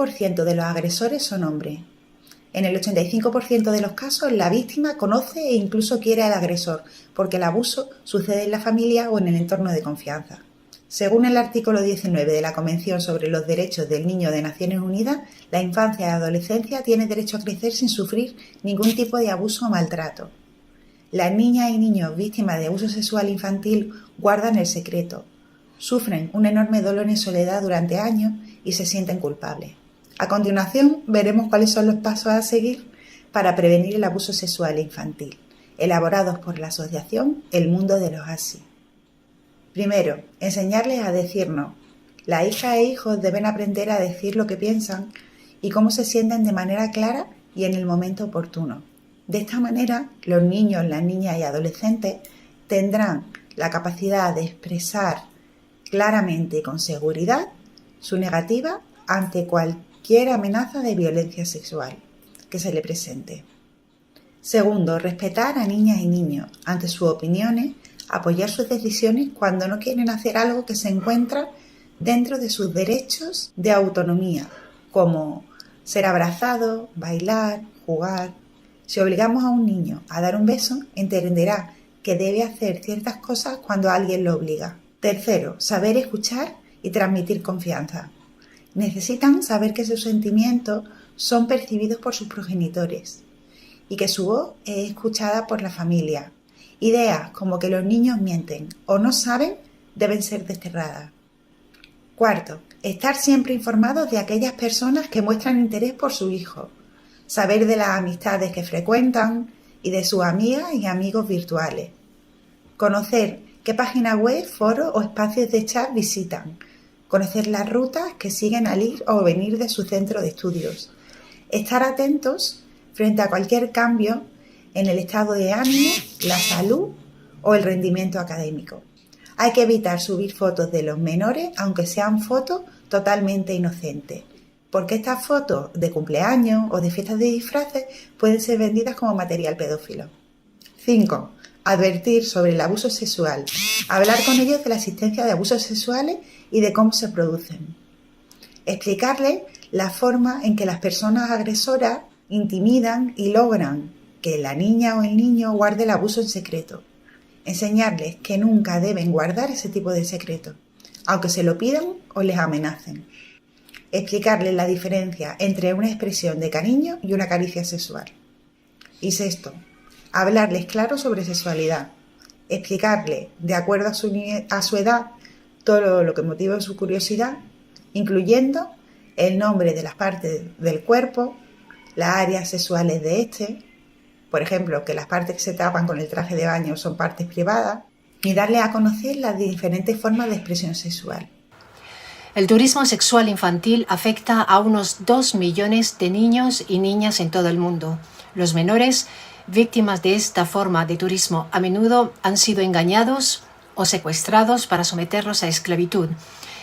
ciento de los agresores son hombres. En el 85% de los casos, la víctima conoce e incluso quiere al agresor, porque el abuso sucede en la familia o en el entorno de confianza. Según el artículo 19 de la Convención sobre los Derechos del Niño de Naciones Unidas, la infancia y adolescencia tiene derecho a crecer sin sufrir ningún tipo de abuso o maltrato. Las niñas y niños víctimas de abuso sexual infantil guardan el secreto, sufren un enorme dolor en soledad durante años y se sienten culpables. A continuación, veremos cuáles son los pasos a seguir para prevenir el abuso sexual infantil, elaborados por la asociación El Mundo de los Asi. Primero, enseñarles a decirnos. Las hijas e hijos deben aprender a decir lo que piensan y cómo se sienten de manera clara y en el momento oportuno. De esta manera, los niños, las niñas y adolescentes tendrán la capacidad de expresar claramente y con seguridad su negativa ante cualquier amenaza de violencia sexual que se le presente. Segundo, respetar a niñas y niños ante sus opiniones, apoyar sus decisiones cuando no quieren hacer algo que se encuentra dentro de sus derechos de autonomía, como ser abrazado, bailar, jugar. Si obligamos a un niño a dar un beso, entenderá que debe hacer ciertas cosas cuando alguien lo obliga. Tercero, saber escuchar y transmitir confianza. Necesitan saber que sus sentimientos son percibidos por sus progenitores y que su voz es escuchada por la familia. Ideas como que los niños mienten o no saben deben ser desterradas. Cuarto, estar siempre informados de aquellas personas que muestran interés por su hijo, saber de las amistades que frecuentan y de sus amigas y amigos virtuales, conocer qué páginas web, foros o espacios de chat visitan, conocer las rutas que siguen al ir o venir de su centro de estudios, estar atentos frente a cualquier cambio en el estado de ánimo, la salud o el rendimiento académico. Hay que evitar subir fotos de los menores, aunque sean fotos totalmente inocentes, porque estas fotos de cumpleaños o de fiestas de disfraces pueden ser vendidas como material pedófilo. 5. Advertir sobre el abuso sexual. Hablar con ellos de la existencia de abusos sexuales y de cómo se producen. Explicarles la forma en que las personas agresoras intimidan y logran que la niña o el niño guarde el abuso en secreto. Enseñarles que nunca deben guardar ese tipo de secreto, aunque se lo pidan o les amenacen. Explicarles la diferencia entre una expresión de cariño y una caricia sexual. Y sexto, hablarles claro sobre sexualidad. Explicarles, de acuerdo a su edad, todo lo que motiva su curiosidad, incluyendo el nombre de las partes del cuerpo, las áreas sexuales de este, por ejemplo, que las partes que se tapan con el traje de baño son partes privadas, y darle a conocer las diferentes formas de expresión sexual. El turismo sexual infantil afecta a unos 2 millones de niños y niñas en todo el mundo. Los menores, víctimas de esta forma de turismo, a menudo han sido engañados o secuestrados para someterlos a esclavitud,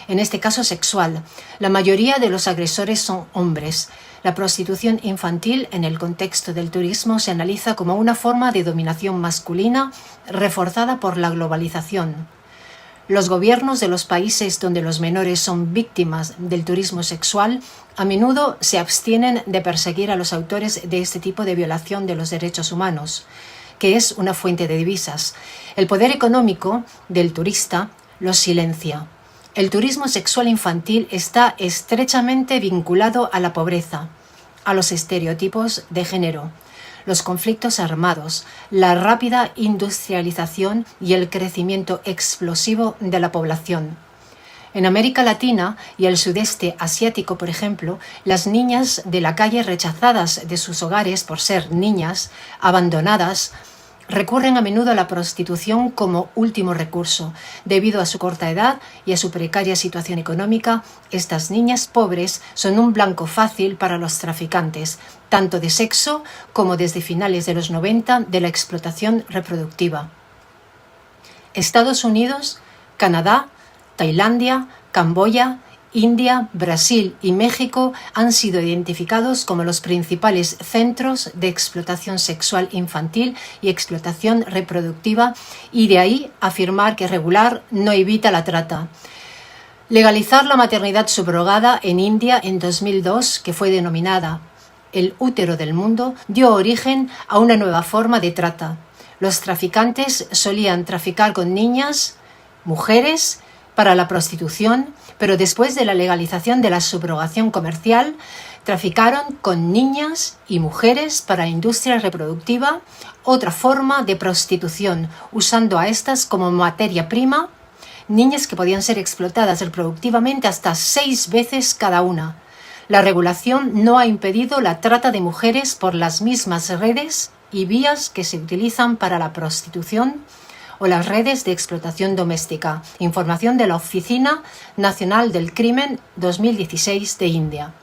en este caso sexual. La mayoría de los agresores son hombres. La prostitución infantil en el contexto del turismo se analiza como una forma de dominación masculina reforzada por la globalización. Los gobiernos de los países donde los menores son víctimas del turismo sexual a menudo se abstienen de perseguir a los autores de este tipo de violación de los derechos humanos, que es una fuente de divisas. El poder económico del turista los silencia. El turismo sexual infantil está estrechamente vinculado a la pobreza, a los estereotipos de género, los conflictos armados, la rápida industrialización y el crecimiento explosivo de la población. En América Latina y el sudeste asiático, por ejemplo, las niñas de la calle rechazadas de sus hogares por ser niñas, abandonadas, recurren a menudo a la prostitución como último recurso. Debido a su corta edad y a su precaria situación económica, estas niñas pobres son un blanco fácil para los traficantes, tanto de sexo como desde finales de los 90 de la explotación reproductiva. Estados Unidos, Canadá, Tailandia, Camboya, India, Brasil y México han sido identificados como los principales centros de explotación sexual infantil y explotación reproductiva, y de ahí afirmar que regular no evita la trata. Legalizar la maternidad subrogada en India en 2002, que fue denominada el útero del mundo, dio origen a una nueva forma de trata. Los traficantes solían traficar con niñas, mujeres, para la prostitución, pero después de la legalización de la subrogación comercial, traficaron con niñas y mujeres para la industria reproductiva, otra forma de prostitución, usando a estas como materia prima, niñas que podían ser explotadas reproductivamente hasta 6 veces cada una. La regulación no ha impedido la trata de mujeres por las mismas redes y vías que se utilizan para la prostitución o las redes de explotación doméstica. Información de la Oficina Nacional del Crimen 2016 de India.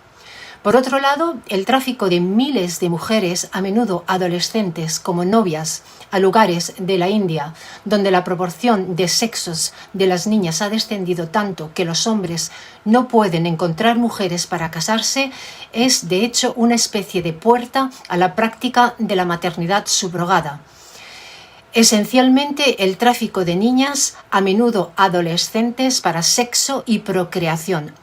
Por otro lado, el tráfico de miles de mujeres, a menudo adolescentes, como novias, a lugares de la India, donde la proporción de sexos de las niñas ha descendido tanto que los hombres no pueden encontrar mujeres para casarse, es de hecho una especie de puerta a la práctica de la maternidad subrogada. Esencialmente el tráfico de niñas, a menudo adolescentes, para sexo y procreación.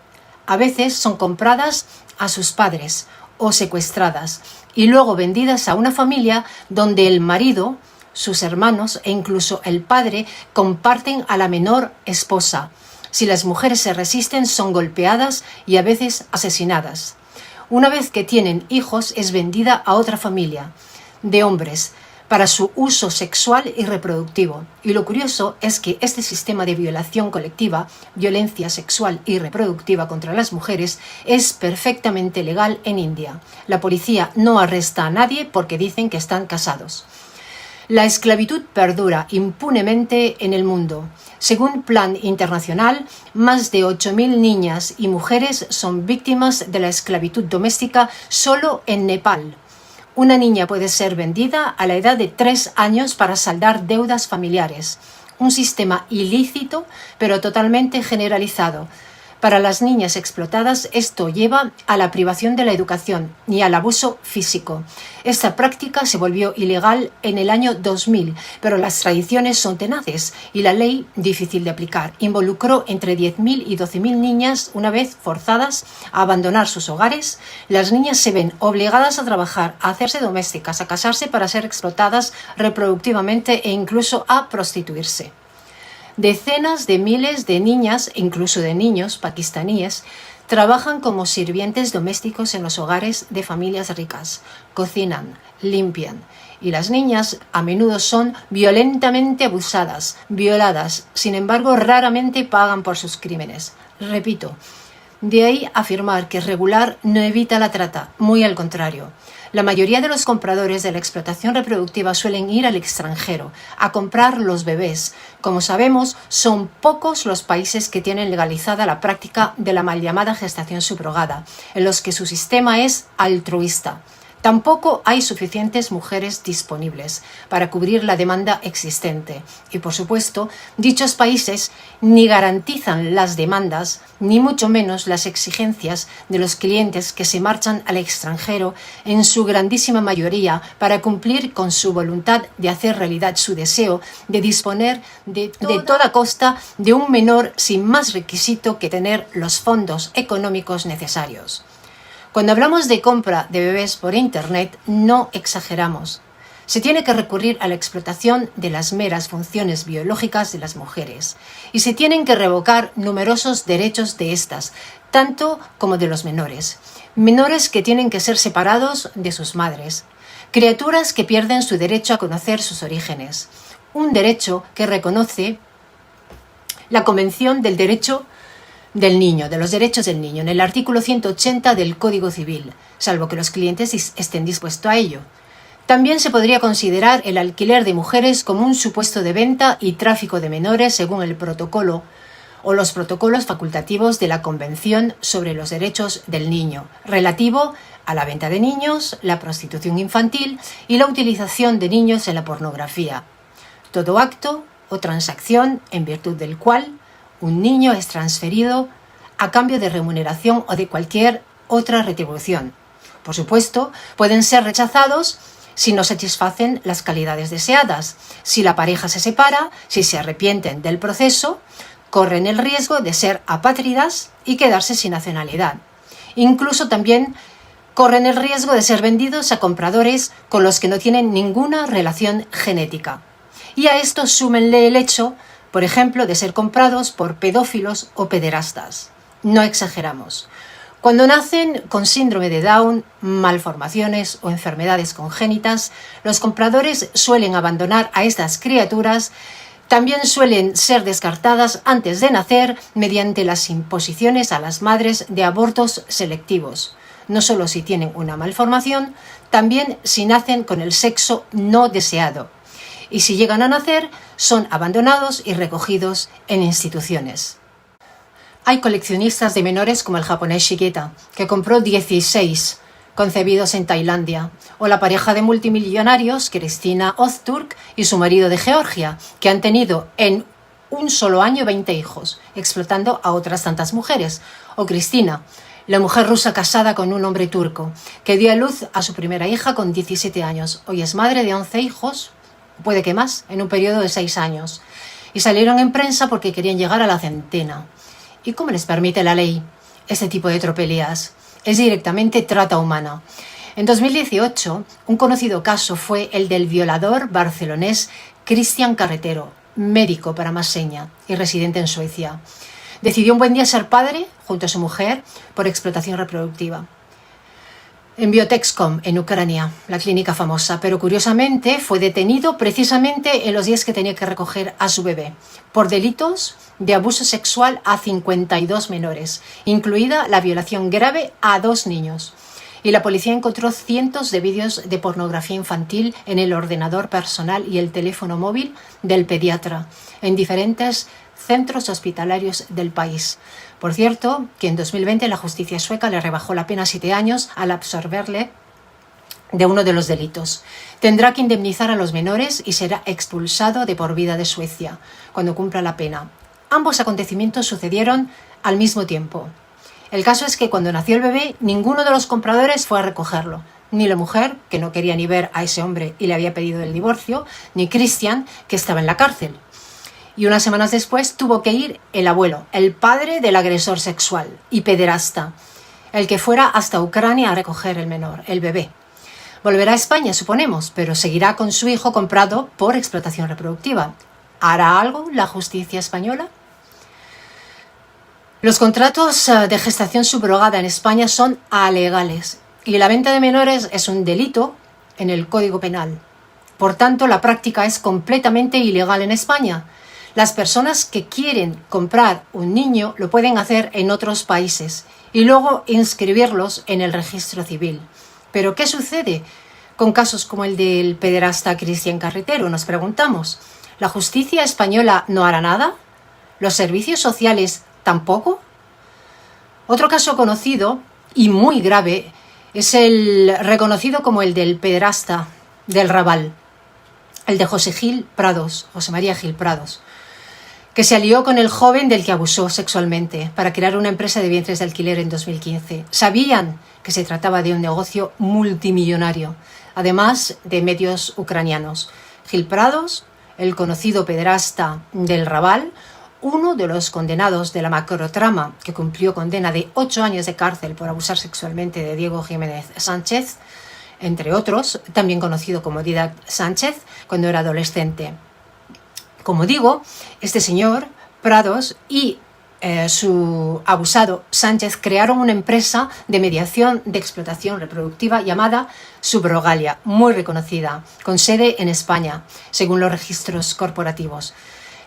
A veces son compradas a sus padres o secuestradas y luego vendidas a una familia donde el marido, sus hermanos e incluso el padre comparten a la menor esposa. Si las mujeres se resisten, son golpeadas y a veces asesinadas. Una vez que tienen hijos, es vendida a otra familia de hombres para su uso sexual y reproductivo. Y lo curioso es que este sistema de violación colectiva, violencia sexual y reproductiva contra las mujeres, es perfectamente legal en India. La policía no arresta a nadie porque dicen que están casados. La esclavitud perdura impunemente en el mundo. Según Plan Internacional, más de 8.000 niñas y mujeres son víctimas de la esclavitud doméstica solo en Nepal. Una niña puede ser vendida a la edad de 3 años para saldar deudas familiares. Un sistema ilícito, pero totalmente generalizado. Para las niñas explotadas, esto lleva a la privación de la educación y al abuso físico. Esta práctica se volvió ilegal en el año 2000, pero las tradiciones son tenaces y la ley difícil de aplicar. Involucró entre 10.000 y 12.000 niñas. Una vez forzadas a abandonar sus hogares, las niñas se ven obligadas a trabajar, a hacerse domésticas, a casarse para ser explotadas reproductivamente e incluso a prostituirse. Decenas de miles de niñas, incluso de niños pakistaníes, trabajan como sirvientes domésticos en los hogares de familias ricas. Cocinan, limpian. Y las niñas a menudo son violentamente abusadas, violadas. Sin embargo, raramente pagan por sus crímenes. Repito, de ahí afirmar que regular no evita la trata, muy al contrario. La mayoría de los compradores de la explotación reproductiva suelen ir al extranjero a comprar los bebés. Como sabemos, son pocos los países que tienen legalizada la práctica de la mal llamada gestación subrogada, en los que su sistema es altruista. Tampoco hay suficientes mujeres disponibles para cubrir la demanda existente. Y, por supuesto, dichos países ni garantizan las demandas, ni mucho menos las exigencias de los clientes que se marchan al extranjero, en su grandísima mayoría, para cumplir con su voluntad de hacer realidad su deseo de disponer de toda costa de un menor sin más requisito que tener los fondos económicos necesarios. Cuando hablamos de compra de bebés por Internet, no exageramos. Se tiene que recurrir a la explotación de las meras funciones biológicas de las mujeres y se tienen que revocar numerosos derechos de estas, tanto como de los menores. Menores que tienen que ser separados de sus madres. Criaturas que pierden su derecho a conocer sus orígenes. Un derecho que reconoce la Convención del Derecho del Niño, de los Derechos del Niño, en el artículo 180 del Código Civil, salvo que los clientes estén dispuestos a ello. También se podría considerar el alquiler de mujeres como un supuesto de venta y tráfico de menores según el protocolo o los protocolos facultativos de la Convención sobre los Derechos del Niño, relativo a la venta de niños, la prostitución infantil y la utilización de niños en la pornografía. Todo acto o transacción en virtud del cual un niño es transferido a cambio de remuneración o de cualquier otra retribución. Por supuesto, pueden ser rechazados si no satisfacen las calidades deseadas, si la pareja se separa, si se arrepienten del proceso. corren el riesgo de ser apátridas y quedarse sin nacionalidad. Incluso también corren el riesgo de ser vendidos a compradores con los que no tienen ninguna relación genética. Y a esto súmenle el hecho, por ejemplo, de ser comprados por pedófilos o pederastas. No exageramos. Cuando nacen con síndrome de Down, malformaciones o enfermedades congénitas, los compradores suelen abandonar a estas criaturas. También suelen ser descartadas antes de nacer mediante las imposiciones a las madres de abortos selectivos. No solo si tienen una malformación, también si nacen con el sexo no deseado. Y si llegan a nacer, son abandonados y recogidos en instituciones. Hay coleccionistas de menores como el japonés Shigeta, que compró 16 concebidos en Tailandia, o la pareja de multimillonarios Cristina Ozturk y su marido de Georgia, que han tenido en un solo año 20 hijos, explotando a otras tantas mujeres, o Cristina, la mujer rusa casada con un hombre turco, que dio a luz a su primera hija con 17 años. Hoy es madre de 11 hijos, puede que más, en un periodo de 6 años. Y salieron en prensa porque querían llegar a la centena. ¿Y cómo les permite la ley este tipo de tropelías? Es directamente trata humana. En 2018, un conocido caso fue el del violador barcelonés Cristian Carretero, médico para más seña y residente en Suecia. Decidió un buen día ser padre, junto a su mujer, por explotación reproductiva. En Biotexcom, en Ucrania, la clínica famosa, pero curiosamente fue detenido precisamente en los días que tenía que recoger a su bebé, por delitos de abuso sexual a 52 menores, incluida la violación grave a 2 niños. Y la policía encontró cientos de vídeos de pornografía infantil en el ordenador personal y el teléfono móvil del pediatra, en diferentes centros hospitalarios del país. Por cierto, que en 2020 la justicia sueca le rebajó la pena a 7 años al absorberle de uno de los delitos. Tendrá que indemnizar a los menores y será expulsado de por vida de Suecia cuando cumpla la pena. Ambos acontecimientos sucedieron al mismo tiempo. El caso es que cuando nació el bebé, ninguno de los compradores fue a recogerlo. Ni la mujer, que no quería ni ver a ese hombre y le había pedido el divorcio, ni Cristian, que estaba en la cárcel. Y unas semanas después tuvo que ir el abuelo, el padre del agresor sexual y pederasta, el que fuera hasta Ucrania a recoger el menor, el bebé. Volverá a España, suponemos, pero seguirá con su hijo comprado por explotación reproductiva. ¿Hará algo la justicia española? Los contratos de gestación subrogada en España son alegales y la venta de menores es un delito en el Código Penal. Por tanto, la práctica es completamente ilegal en España. Las personas que quieren comprar un niño lo pueden hacer en otros países y luego inscribirlos en el registro civil. ¿Pero qué sucede con casos como el del pederasta Cristian Carretero? Nos preguntamos. ¿La justicia española no hará nada? ¿Los servicios sociales tampoco? Otro caso conocido y muy grave es el reconocido como el del pederasta del Raval, el de José María Gil Prados, que se alió con el joven del que abusó sexualmente para crear una empresa de vientres de alquiler en 2015. Sabían que se trataba de un negocio multimillonario, además de medios ucranianos. Gil Prados, el conocido pederasta del Raval, uno de los condenados de la macrotrama que cumplió condena de 8 años de cárcel por abusar sexualmente de Diego Jiménez Sánchez, entre otros, también conocido como Dídac Sánchez, cuando era adolescente. Como digo, este señor, Prados, y su abusado Sánchez crearon una empresa de mediación de explotación reproductiva llamada Subrogalia, muy reconocida, con sede en España, según los registros corporativos.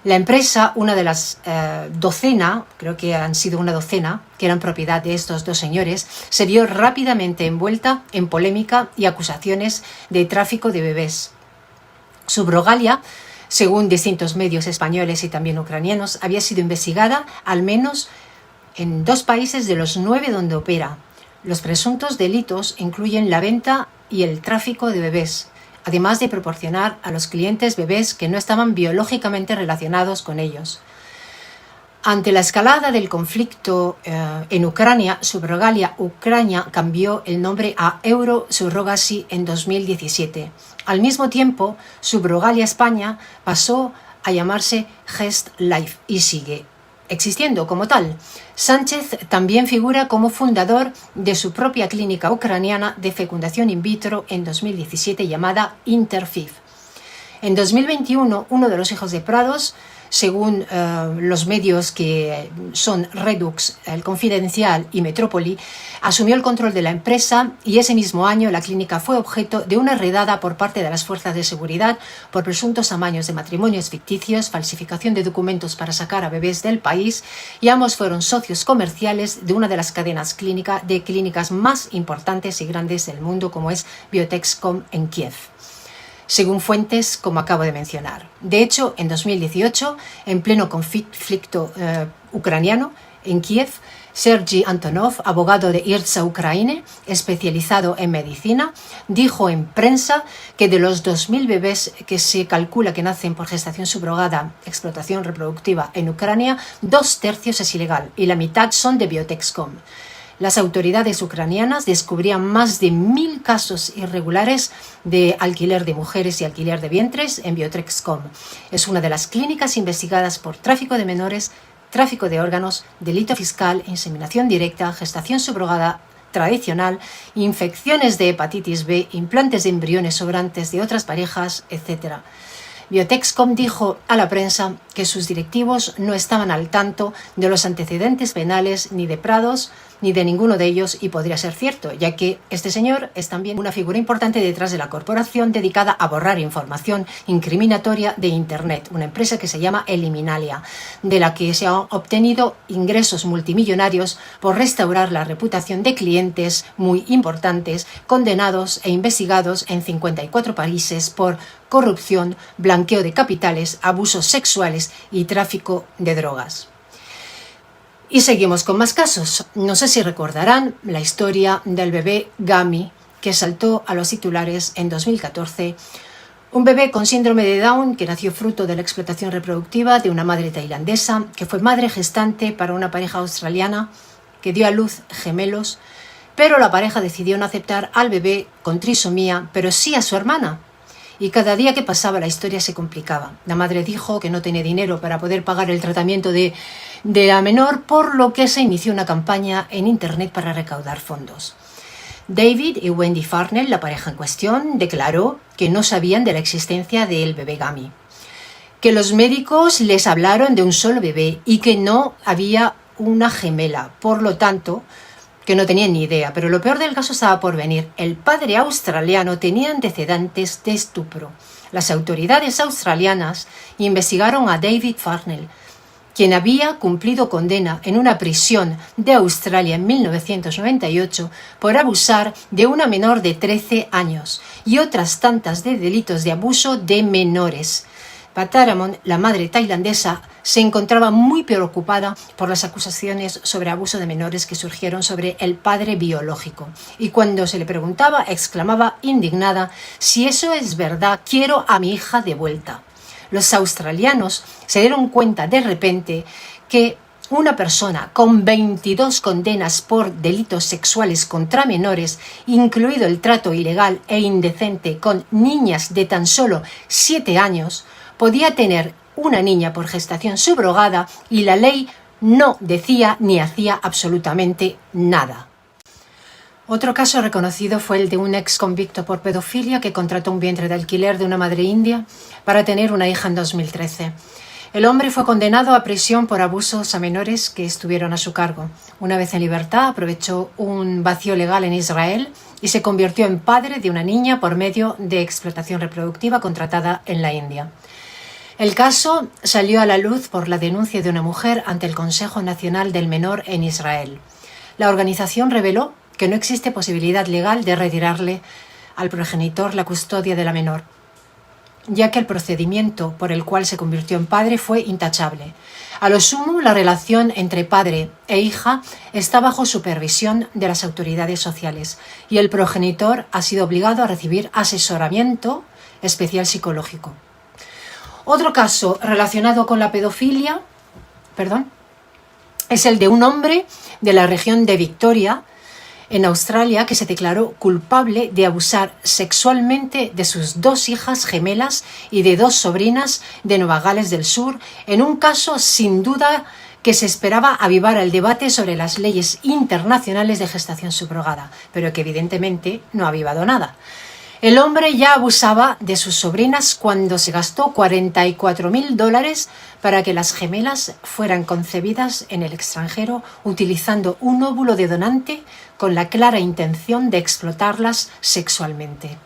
La empresa, una de las docena, creo que han sido una docena, que eran propiedad de estos 2 señores, se vio rápidamente envuelta en polémica y acusaciones de tráfico de bebés. Subrogalia, según distintos medios españoles y también ucranianos, había sido investigada al menos en 2 países de los 9 donde opera. Los presuntos delitos incluyen la venta y el tráfico de bebés, además de proporcionar a los clientes bebés que no estaban biológicamente relacionados con ellos. Ante la escalada del conflicto en Ucrania, Subrogalia Ucrania cambió el nombre a Euro Surrogacy en 2017. Al mismo tiempo, Subrogalia España pasó a llamarse Gest Life y sigue existiendo como tal. Sánchez también figura como fundador de su propia clínica ucraniana de fecundación in vitro en 2017 llamada Interfib. En 2021, uno de los hijos de Prados, según los medios que son Redux, El Confidencial y Metrópoli, asumió el control de la empresa y ese mismo año la clínica fue objeto de una redada por parte de las fuerzas de seguridad por presuntos amaños de matrimonios ficticios, falsificación de documentos para sacar a bebés del país, y ambos fueron socios comerciales de una de las cadenas de clínicas más importantes y grandes del mundo, como es Biotexcom en Kiev, según fuentes como acabo de mencionar. De hecho, en 2018, en pleno conflicto ucraniano en Kiev, Sergei Antonov, abogado de IRSA Ukraine, especializado en medicina, dijo en prensa que de los 2.000 bebés que se calcula que nacen por gestación subrogada, explotación reproductiva en Ucrania, 2/3 es ilegal y la mitad son de Biotexcom. Las autoridades ucranianas descubrían más de 1.000 casos irregulares de alquiler de mujeres y alquiler de vientres en Biotexcom. Es una de las clínicas investigadas por tráfico de menores, tráfico de órganos, delito fiscal, inseminación directa, gestación subrogada tradicional, infecciones de hepatitis B, implantes de embriones sobrantes de otras parejas, etc. Biotexcom dijo a la prensa que sus directivos no estaban al tanto de los antecedentes penales ni de Prados ni de ninguno de ellos, y podría ser cierto, ya que este señor es también una figura importante detrás de la corporación dedicada a borrar información incriminatoria de Internet, una empresa que se llama Eliminalia, de la que se han obtenido ingresos multimillonarios por restaurar la reputación de clientes muy importantes, condenados e investigados en 54 países por corrupción, blanqueo de capitales, abusos sexuales y tráfico de drogas. Y seguimos con más casos. No sé si recordarán la historia del bebé Gami, que saltó a los titulares en 2014. Un bebé con síndrome de Down que nació fruto de la explotación reproductiva de una madre tailandesa, que fue madre gestante para una pareja australiana que dio a luz gemelos, pero la pareja decidió no aceptar al bebé con trisomía, pero sí a su hermana. Y cada día que pasaba la historia se complicaba. La madre dijo que no tenía dinero para poder pagar el tratamiento de la menor, por lo que se inició una campaña en Internet para recaudar fondos. David y Wendy Farnell, la pareja en cuestión, declaró que no sabían de la existencia del bebé Gami, que los médicos les hablaron de un solo bebé y que no había una gemela, por lo tanto que no tenían ni idea, pero lo peor del caso estaba por venir. El padre australiano tenía antecedentes de estupro. Las autoridades australianas investigaron a David Farnell, quien había cumplido condena en una prisión de Australia en 1998 por abusar de una menor de 13 años y otras tantas de delitos de abuso de menores. Pataramon, la madre tailandesa, se encontraba muy preocupada por las acusaciones sobre abuso de menores que surgieron sobre el padre biológico. Y cuando se le preguntaba, exclamaba indignada: «Si eso es verdad, quiero a mi hija de vuelta». Los australianos se dieron cuenta de repente que una persona con 22 condenas por delitos sexuales contra menores, incluido el trato ilegal e indecente con niñas de tan solo 7 años, podía tener una niña por gestación subrogada y la ley no decía ni hacía absolutamente nada. Otro caso reconocido fue el de un ex convicto por pedofilia que contrató un vientre de alquiler de una madre india para tener una hija en 2013. El hombre fue condenado a prisión por abusos a menores que estuvieron a su cargo. Una vez en libertad, aprovechó un vacío legal en Israel y se convirtió en padre de una niña por medio de explotación reproductiva contratada en la India. El caso salió a la luz por la denuncia de una mujer ante el Consejo Nacional del Menor en Israel. La organización reveló que no existe posibilidad legal de retirarle al progenitor la custodia de la menor, ya que el procedimiento por el cual se convirtió en padre fue intachable. A lo sumo, la relación entre padre e hija está bajo supervisión de las autoridades sociales y el progenitor ha sido obligado a recibir asesoramiento especial psicológico. Otro caso relacionado con la pedofilia, es el de un hombre de la región de Victoria, en Australia, que se declaró culpable de abusar sexualmente de sus 2 hijas gemelas y de 2 sobrinas de Nueva Gales del Sur, en un caso sin duda que se esperaba avivar el debate sobre las leyes internacionales de gestación subrogada, pero que evidentemente no ha avivado nada. El hombre ya abusaba de sus sobrinas cuando se gastó $44.000 para que las gemelas fueran concebidas en el extranjero utilizando un óvulo de donante con la clara intención de explotarlas sexualmente.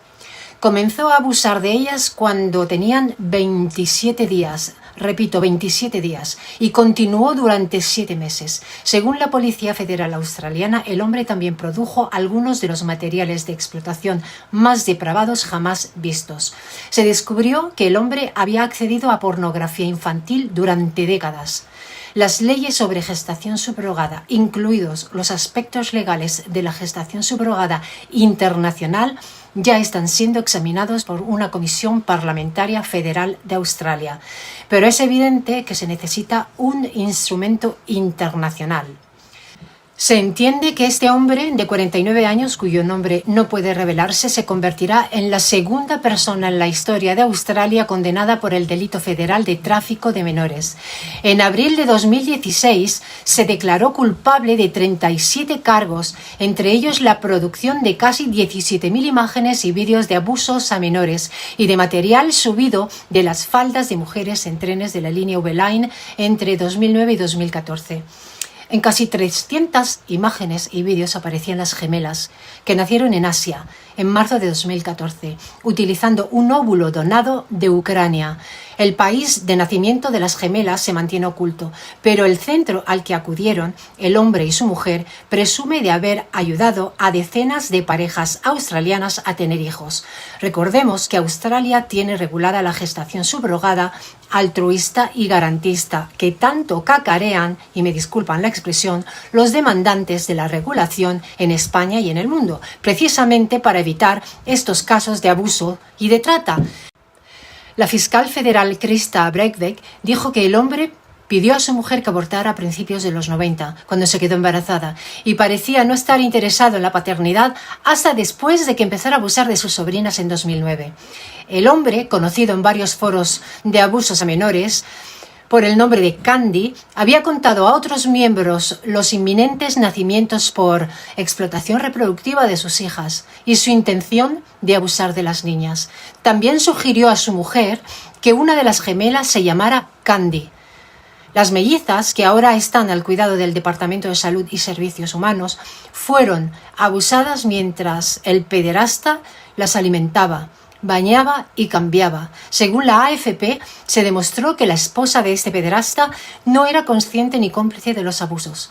Comenzó a abusar de ellas cuando tenían 27 días, repito, 27 días, y continuó durante 7 meses. Según la Policía Federal Australiana, el hombre también produjo algunos de los materiales de explotación más depravados jamás vistos. Se descubrió que el hombre había accedido a pornografía infantil durante décadas. Las leyes sobre gestación subrogada, incluidos los aspectos legales de la gestación subrogada internacional, ya están siendo examinados por una comisión parlamentaria federal de Australia. Pero es evidente que se necesita un instrumento internacional. Se entiende que este hombre de 49 años, cuyo nombre no puede revelarse, se convertirá en la segunda persona en la historia de Australia condenada por el delito federal de tráfico de menores. En abril de 2016 se declaró culpable de 37 cargos, entre ellos la producción de casi 17.000 imágenes y vídeos de abusos a menores y de material subido de las faldas de mujeres en trenes de la línea V-Line entre 2009 y 2014. En casi 300 imágenes y vídeos aparecían las gemelas, que nacieron en Asia en marzo de 2014, utilizando un óvulo donado de Ucrania. El país de nacimiento de las gemelas se mantiene oculto, pero el centro al que acudieron, el hombre y su mujer, presume de haber ayudado a decenas de parejas australianas a tener hijos. Recordemos que Australia tiene regulada la gestación subrogada, altruista y garantista, que tanto cacarean, y me disculpan la expresión, los demandantes de la regulación en España y en el mundo, precisamente para evitar estos casos de abuso y de trata. La fiscal federal Krista Breivik dijo que el hombre pidió a su mujer que abortara a principios de los 90, cuando se quedó embarazada, y parecía no estar interesado en la paternidad hasta después de que empezara a abusar de sus sobrinas en 2009. El hombre, conocido en varios foros de abusos a menores por el nombre de Candy, había contado a otros miembros los inminentes nacimientos por explotación reproductiva de sus hijas y su intención de abusar de las niñas. También sugirió a su mujer que una de las gemelas se llamara Candy. Las mellizas, que ahora están al cuidado del Departamento de Salud y Servicios Humanos, fueron abusadas mientras el pederasta las alimentaba, bañaba y cambiaba. Según la AFP, se demostró que la esposa de este pederasta no era consciente ni cómplice de los abusos.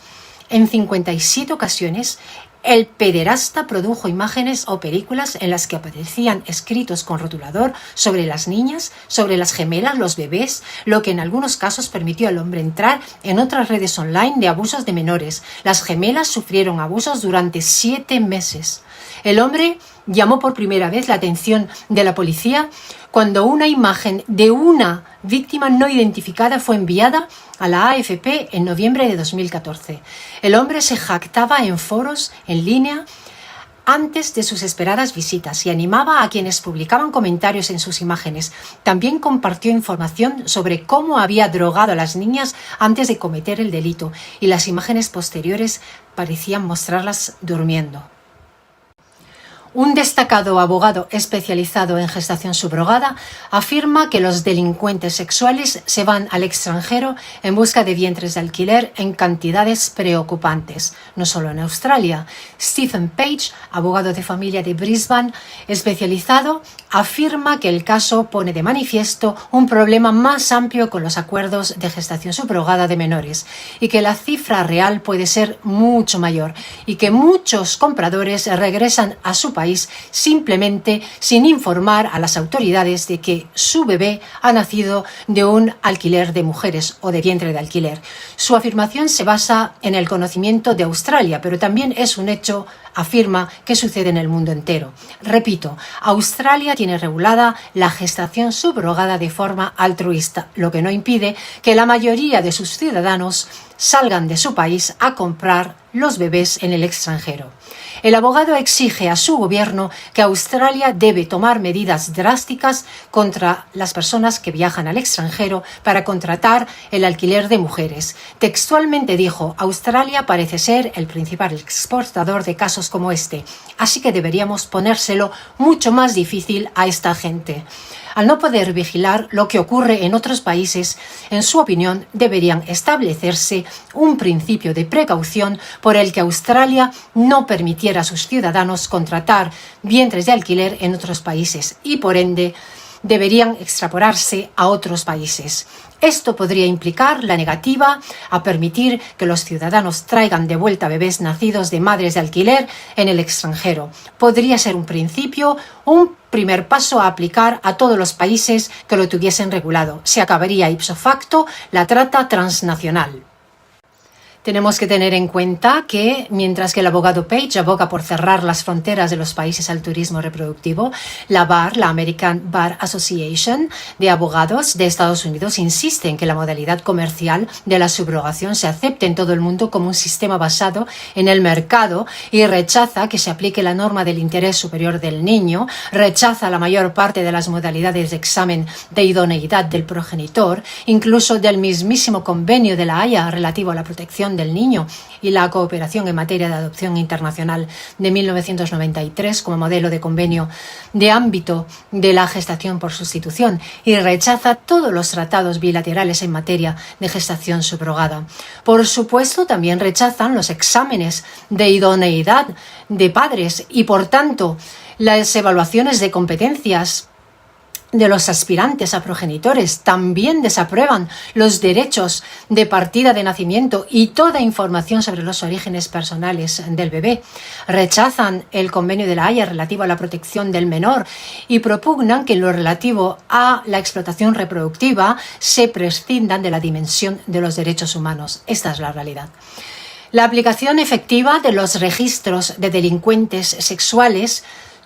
En 57 ocasiones, el pederasta produjo imágenes o películas en las que aparecían escritos con rotulador sobre las niñas, sobre las gemelas, los bebés, lo que en algunos casos permitió al hombre entrar en otras redes online de abusos de menores. Las gemelas sufrieron abusos durante 7 meses. El hombre llamó por primera vez la atención de la policía cuando una imagen de una víctima no identificada fue enviada a la AFP en noviembre de 2014. El hombre se jactaba en foros en línea antes de sus esperadas visitas y animaba a quienes publicaban comentarios en sus imágenes. También compartió información sobre cómo había drogado a las niñas antes de cometer el delito, y las imágenes posteriores parecían mostrarlas durmiendo. Un destacado abogado especializado en gestación subrogada afirma que los delincuentes sexuales se van al extranjero en busca de vientres de alquiler en cantidades preocupantes, no solo en Australia. Stephen Page, abogado de familia de Brisbane, especializado, afirma que el caso pone de manifiesto un problema más amplio con los acuerdos de gestación subrogada de menores y que la cifra real puede ser mucho mayor y que muchos compradores regresan a su país simplemente sin informar a las autoridades de que su bebé ha nacido de un alquiler de mujeres o de vientre de alquiler. Su afirmación se basa en el conocimiento de Australia, pero también es un hecho afirma que sucede en el mundo entero. Repito, Australia tiene regulada la gestación subrogada de forma altruista, lo que no impide que la mayoría de sus ciudadanos salgan de su país a comprar los bebés en el extranjero. El abogado exige a su gobierno que Australia debe tomar medidas drásticas contra las personas que viajan al extranjero para contratar el alquiler de mujeres. Textualmente dijo: Australia parece ser el principal exportador de casos como este, así que deberíamos ponérselo mucho más difícil a esta gente. Al no poder vigilar lo que ocurre en otros países, en su opinión, deberían establecerse un principio de precaución por el que Australia no permitiera a sus ciudadanos contratar vientres de alquiler en otros países y, por ende, deberían extrapolarse a otros países. Esto podría implicar la negativa a permitir que los ciudadanos traigan de vuelta bebés nacidos de madres de alquiler en el extranjero. Podría ser un principio, un primer paso a aplicar a todos los países que lo tuviesen regulado. Se acabaría ipso facto la trata transnacional. Tenemos que tener en cuenta que, mientras que el abogado Page aboga por cerrar las fronteras de los países al turismo reproductivo, la BAR, la American Bar Association de abogados de Estados Unidos, insiste en que la modalidad comercial de la subrogación se acepte en todo el mundo como un sistema basado en el mercado y rechaza que se aplique la norma del interés superior del niño, rechaza la mayor parte de las modalidades de examen de idoneidad del progenitor, incluso del mismísimo convenio de la Haya relativo a la protección del niño y la cooperación en materia de adopción internacional de 1993 como modelo de convenio de ámbito de la gestación por sustitución, y rechaza todos los tratados bilaterales en materia de gestación subrogada. Por supuesto, también rechazan los exámenes de idoneidad de padres y, por tanto, las evaluaciones de competencias de los aspirantes a progenitores. También desaprueban los derechos de partida de nacimiento y toda información sobre los orígenes personales del bebé. Rechazan el convenio de la Haya relativo a la protección del menor y propugnan que en lo relativo a la explotación reproductiva se prescindan de la dimensión de los derechos humanos. Esta es la realidad. La aplicación efectiva de los registros de delincuentes sexuales.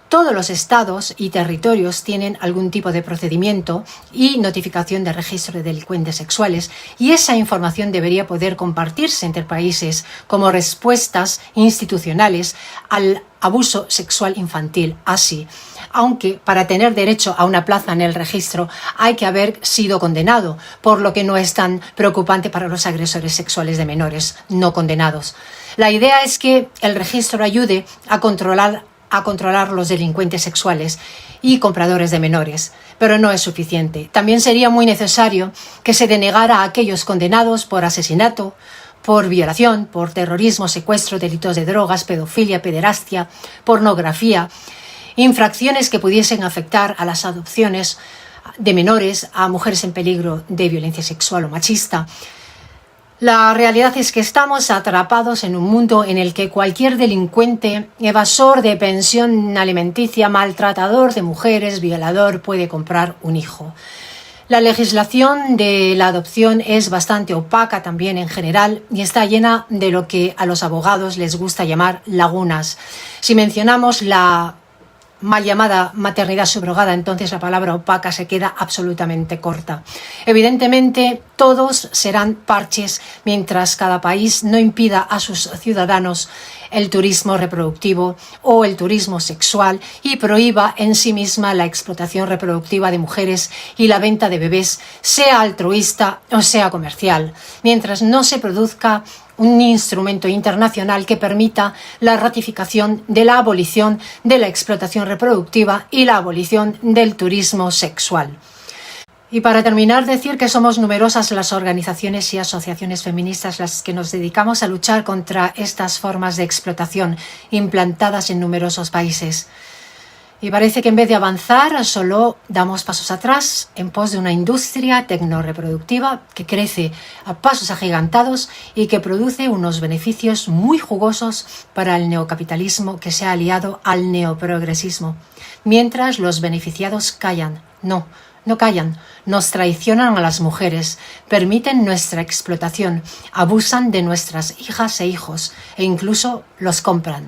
Todos los estados y territorios tienen algún tipo de procedimiento y notificación de registro de delincuentes sexuales, y esa información debería poder compartirse entre países como respuestas institucionales al abuso sexual infantil. Así, aunque para tener derecho a una plaza en el registro hay que haber sido condenado, por lo que no es tan preocupante para los agresores sexuales de menores no condenados. La idea es que el registro ayude a controlar los delincuentes sexuales y compradores de menores, pero no es suficiente. También sería muy necesario que se denegara a aquellos condenados por asesinato, por violación, por terrorismo, secuestro, delitos de drogas, pedofilia, pederastia, pornografía, infracciones que pudiesen afectar a las adopciones de menores, a mujeres en peligro de violencia sexual o machista. La realidad es que estamos atrapados en un mundo en el que cualquier delincuente, evasor de pensión alimenticia, maltratador de mujeres, violador, puede comprar un hijo. La legislación de la adopción es bastante opaca también en general y está llena de lo que a los abogados les gusta llamar lagunas. Si mencionamos la mal llamada maternidad subrogada, entonces la palabra opaca se queda absolutamente corta. Evidentemente, todos serán parches mientras cada país no impida a sus ciudadanos el turismo reproductivo o el turismo sexual y prohíba en sí misma la explotación reproductiva de mujeres y la venta de bebés, sea altruista o sea comercial, mientras no se produzca un instrumento internacional que permita la ratificación de la abolición de la explotación reproductiva y la abolición del turismo sexual. Y para terminar, decir que somos numerosas las organizaciones y asociaciones feministas las que nos dedicamos a luchar contra estas formas de explotación implantadas en numerosos países. Y parece que en vez de avanzar, solo damos pasos atrás en pos de una industria tecnorreproductiva que crece a pasos agigantados y que produce unos beneficios muy jugosos para el neocapitalismo que se ha aliado al neoprogresismo. Mientras los beneficiados callan. No callan, nos traicionan a las mujeres, permiten nuestra explotación, abusan de nuestras hijas e hijos e incluso los compran.